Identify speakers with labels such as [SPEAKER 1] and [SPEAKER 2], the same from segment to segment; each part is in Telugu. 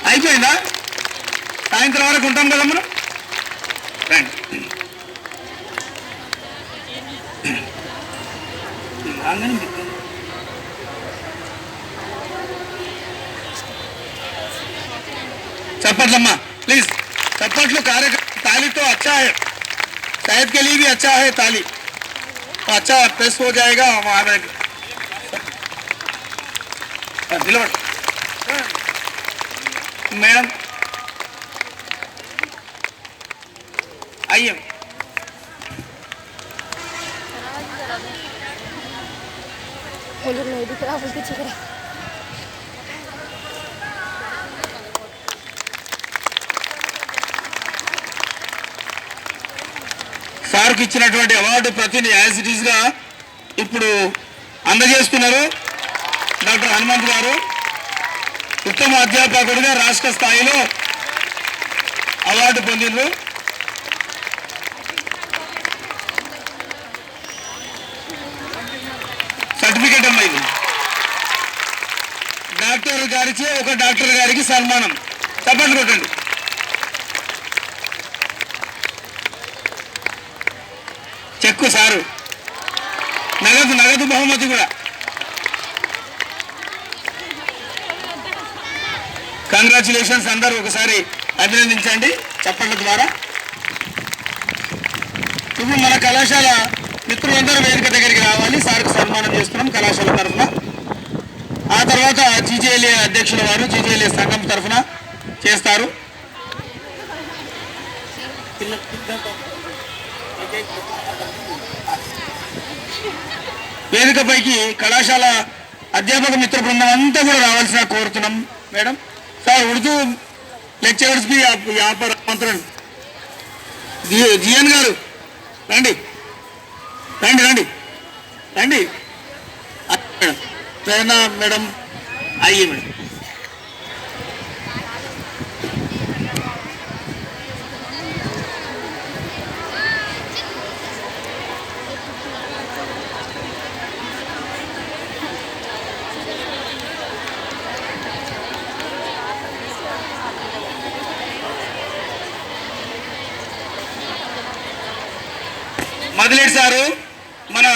[SPEAKER 1] అయిపోయిందా? సాయంత్రం వరకు ఉంటాం కదా మనం. రండి. चप्पटलम्मा प्लीज चप्पटलू कार्यक्रम ताली तो अच्छा है, शायद के लिए भी अच्छा है ताली तो अच्छा प्रेस हो जाएगा हमारे मैडम आइए. नहीं दिख रहा पीछे करा. సార్కి ఇచ్చినటువంటి అవార్డు ప్రతిని యాజ్ ఇట్ ఈస్గా ఇప్పుడు అందజేస్తున్నారు. డాక్టర్ హనుమంత్ గారు ఉత్తమ అధ్యాపకుడిగా రాష్ట్ర స్థాయిలో అవార్డు పొందిండ్రు. సర్టిఫికేట్ అమ్మా ఇది. డాక్టర్ గారిచే ఒక డాక్టర్ గారికి సన్మానం. చప్పట్లు కొట్టండి. చెక్కు సారు, నగదు బహుమతి కూడా. కంగ్రాచులేషన్స్. అందరూ ఒకసారి అభినందించండి చప్పట్ల ద్వారా. ఇప్పుడు మన కళాశాల మిత్రులందరూ వేదిక దగ్గరికి రావాలి. సార్కు సన్మానం చేస్తున్నాం కళాశాల తరఫున. ఆ తర్వాత జీజేఎల్ఏ అధ్యక్షుల వారు జీజేఎల్ఏ సంఘం తరఫున చేస్తారు. వేదికపైకి కళాశాల అధ్యాపక మిత్ర బృందం అంతా కూడా రావాల్సిన కోరుతున్నాం. మేడం సార్ ఉర్దూ లెక్చరర్స్ కి यहाँ पर आमंत्रण. जीएन గారు రండి రండి రండి రండి. మేడం ప్రేరణ మేడం అయ్యి మేడం. మదిలేడు సారు మన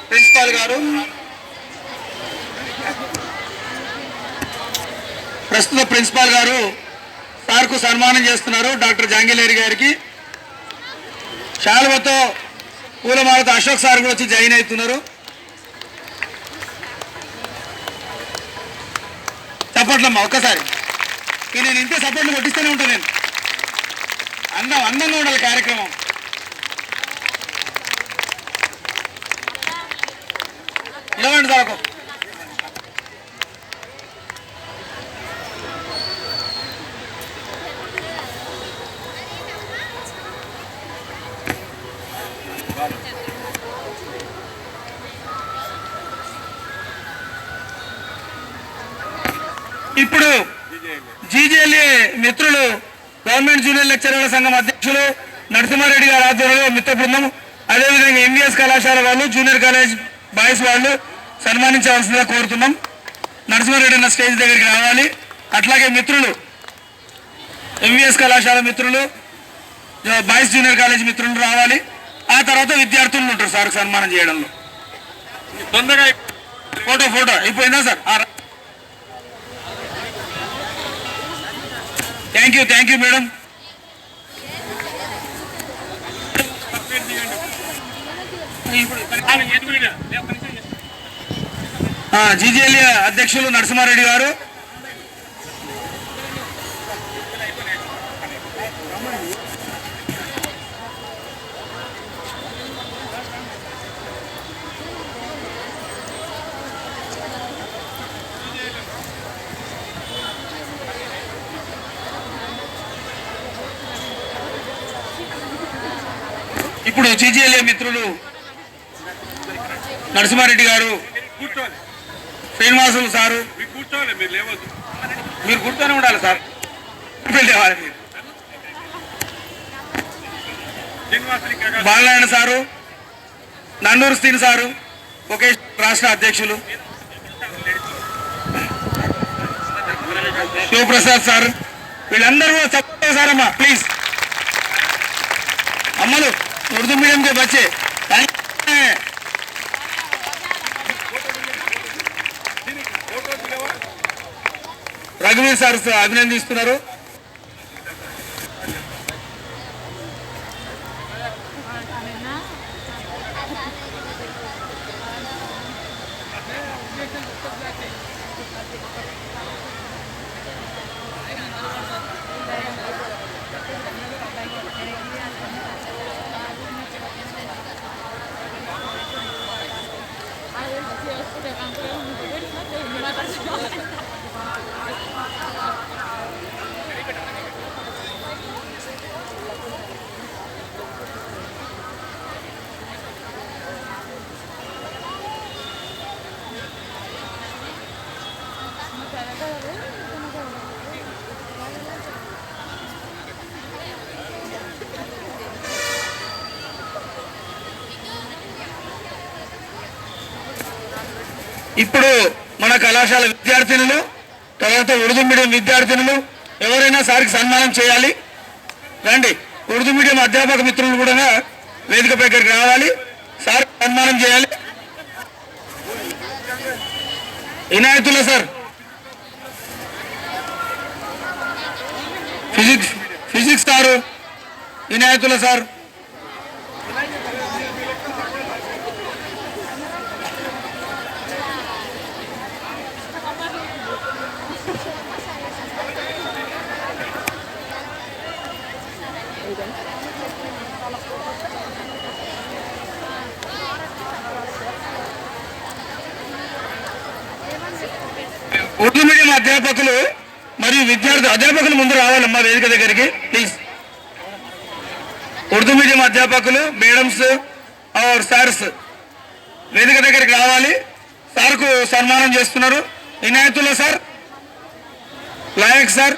[SPEAKER 1] ప్రిన్సిపాల్ గారు ప్రస్తుత ప్రిన్సిపాల్ గారు సార్కు సన్మానం చేస్తున్నారు. డాక్టర్ జాంగిలేరి గారికి శాలువతో పూలమాలతో అశోక్ సార్ కూడా వచ్చి జాయిన్ అవుతున్నారు. చప్పట్లమ్మా ఒక్కసారి. నేను ఇంతే సపోర్ట్లు కొట్టిస్తూనే ఉంటాను. నేను అందంగా ఉండాలి కార్యక్రమం. నిలవండి సార్. ఇప్పుడు జీజేఎల్ఏ మిత్రులు గవర్నమెంట్ జూనియర్ లెక్చరర్ల సంఘం అధ్యక్షులు నరసింహారెడ్డి గారి ఆధ్వర్యంలో మిత్ర బృందం, అదేవిధంగా ఎంవిఎస్ కళాశాల వాళ్ళు, జూనియర్ కాలేజ్ బాయ్స్ వాళ్ళు సన్మానించవలసిందిగా కోరుతున్నాం. నరసింహారెడ్డి అన్న స్టేజ్ దగ్గరికి రావాలి. అట్లాగే మిత్రులు ఎంవిఎస్ కళాశాల మిత్రులు, బాయ్స్ జూనియర్ కాలేజ్ మిత్రులు రావాలి. ఆ తర్వాత విద్యార్థులు ఉంటారు సార్ సన్మానం చేయడంలో. తొందరగా ఫోటో అయిపోయిందా sir? Thank you madam. GJLA అధ్యక్షులు నరసింహారెడ్డి గారు, ఇప్పుడు జీజేఎల్ఏ మిత్రులు నరసింహారెడ్డి గారు, శ్రీనివాసులు సారు, మీరు కూర్చొని ఉండాలి sir. Balanarayana sir, Nanduru Srini sir, ఒకే రాష్ట్ర అధ్యక్షులు. శివప్రసాద్ సార్, వీళ్ళందరూ కూడా సపోర్ట్ సార్ అమ్మా ప్లీజ్. అమ్మలు ఉర్దూ మీడియం కే బచ్చే రఘువీర్ సార్ అభినందిస్తున్నారు. ఇప్పుడు మన కళాశాల విద్యార్థినులు, తర్వాత ఉర్దూ మీడియం విద్యార్థినులు ఎవరైనా సార్కి సన్మానం చేయాలి. రండి, ఉర్దూ మీడియం అధ్యాపక మిత్రులు కూడా వేదిక దగ్గరికి రావాలి, సార్ సన్మానం చేయాలి. Inayatullah sir, physics sir Inayatullah sir. Urdu medium అధ్యాపకులు మరియు అధ్యాపకులు ముందు రావాలమ్మా వేదిక దగ్గరికి ప్లీజ్. ఉర్దూ మీడియం అధ్యాపకులు, మేడమ్స్ और సార్స్ వేదిక దగ్గరికి రావాలి. సార్కు సన్మానం చేస్తున్నారు. ఇనాయతుల్లా సార్, लायक सर,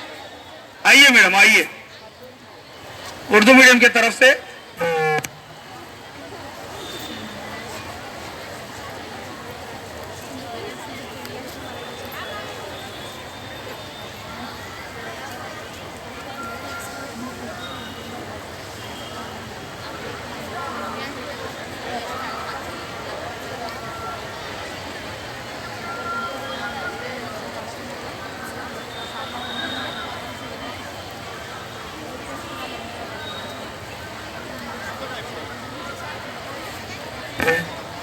[SPEAKER 1] आइए मैडम आइए, उर्दू मीडियम की तरफ से.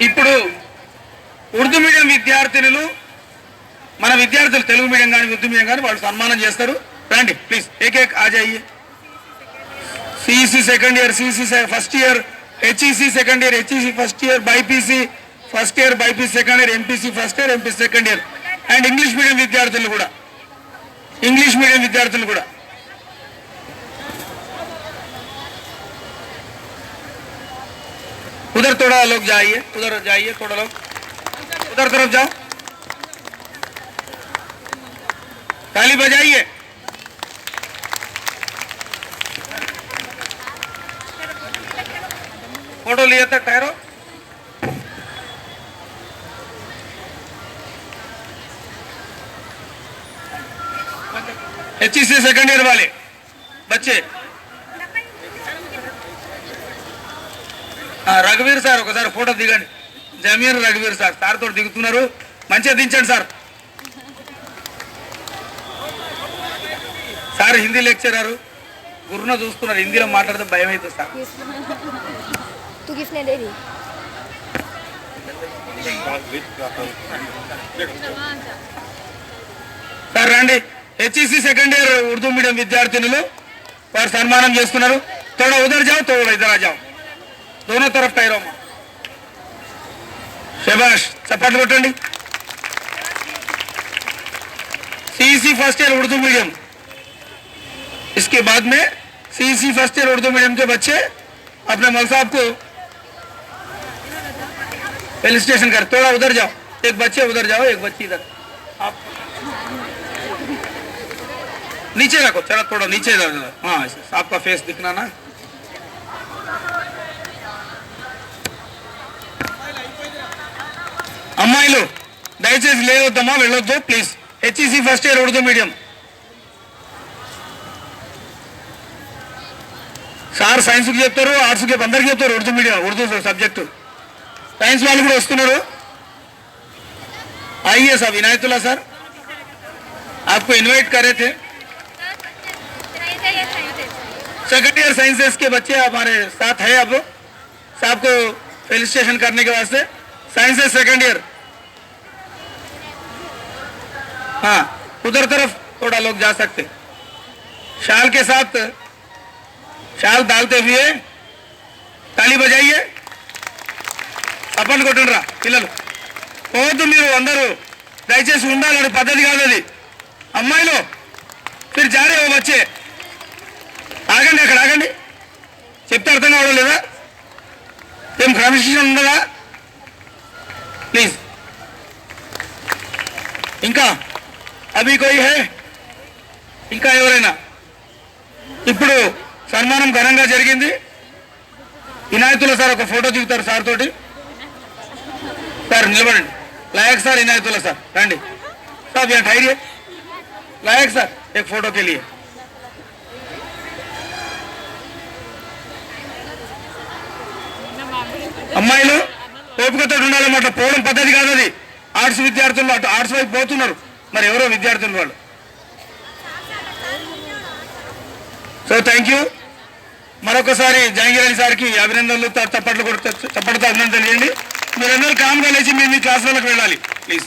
[SPEAKER 1] ఇప్పుడు ఉర్దూ మీడియం విద్యార్థులు, మన విద్యార్థులు తెలుగు మీడియం కానీ ఉర్దూ మీడియం కానీ వాళ్ళు సన్మానం చేస్తారు. రండి ప్లీజ్, ఏకేక్ ఆ జాయిए. CEC second year, CEC first year, HEC second year, HEC first year, BiPC first year, BiPC second year, MPC first year, MPC second year and English medium విద్యార్థులు కూడా, ఇంగ్లీష్ మీడియం విద్యార్థులు కూడా. उधर थोड़ा लोग जाइए, उधर जाइए, थोड़ा लोग उधर तरफ जाओ, ताली बजाइए. फोटो लिए तक ठहरो. एचईसी सेकंड ईयर वाले बच्चे, రఘువీర్ సార్ ఒకసారి ఫోటో దిగండి. జమీర్ రఘువీర్ సార్, సార్ తోటి దిగుతున్నారు, మంచిగా దించండి సార్. సార్ హిందీ లెక్చరర్, గురున చూస్తున్నారు, హిందీలో మాట్లాడితే భయం అవుతుంది సార్. సార్ రండి, HEC second year Urdu medium విద్యార్థినులు వారు సన్మానం చేస్తున్నారు. తోడా ఉదర్ జాओ, తోడా ఇదర్ జాओ, दोनों तरफ टायरों में. शाबाश, चपाट कोट्टंडी. CEC first year Urdu medium, इसके बाद में CEC first year Urdu medium के बच्चे अपने मौल साहब को फेलिसिटेशन कर. थोड़ा उधर जाओ, एक बच्चे उधर जाओ, एक बच्ची इधर. आप नीचे रखो, चलो थोड़ा नीचे इधर. हाँ, आपका फेस दिखना ना. అమ్మాయిలు దయచేసి లేవద్దమ్మా, వెళ్ళొద్దు please. HEC first year Urdu medium sir సైన్స్కి చెప్తారు, ఆర్ట్స్కి అందరికీ చెప్తారు, Urdu medium, Urdu subject. Science వాళ్ళు కూడా వస్తున్నారు. आइए सब. इनायतुल्ला सर आपको इनवाइट करे थे. सेकेंड ईयर साइंसेस के बच्चे हमारे साथ है. अब साहब को फेलिसिटेशन करने के वास्ते. Sciences second year. हाँ, उधर तरफ थोड़ा लोग जा सकते. शाल के साथ शाल डालते हुए ताली बजाइए. अपन కొట్టండిరా పిల్లలు. పోవద్దు మీరు అందరూ, దయచేసి ఉండాలని పద్ధతి కాదు అది. అమ్మాయిలు మీరు జారే ఓ వచ్చే ఆగండి, అక్కడ ఆగండి. చెప్తే అర్థం కావడం లేదా? ఏం క్రమశిక్షణ ఉండదా? ప్లీజ్. ఇంకా అభి కోయి హే? ఇంకా ఎవరైనా? ఇప్పుడు సన్మానం ఘనంగా జరిగింది. ఇనాయతుల్లా సార్ ఒక ఫోటో దిగుతారు సార్ తోటి. సార్ నిలబడండి. लायक सर इनायतुल्ला सर रांडी साहब यहाँ ठहरिए. लायक सर एक फोटो के लिए. అమ్మాయిలు ఓపికతో ఉండాలన్నమాట. పోవడం పద్ధతి కాదు అది. ఆర్ట్స్ విద్యార్థులు అటు ఆర్ట్స్ వైపు పోతున్నారు, మరి ఎవరో విద్యార్థులు వాళ్ళు. So thank you. మరొకసారి జహంగీర్ అలీ సార్కి అభినందనలు, చప్పట్లతో అభినందనలు తెలియండి. మీరందరూ కామ్గా లేచి మీ క్లాసులకు వెళ్ళాలి ప్లీజ్.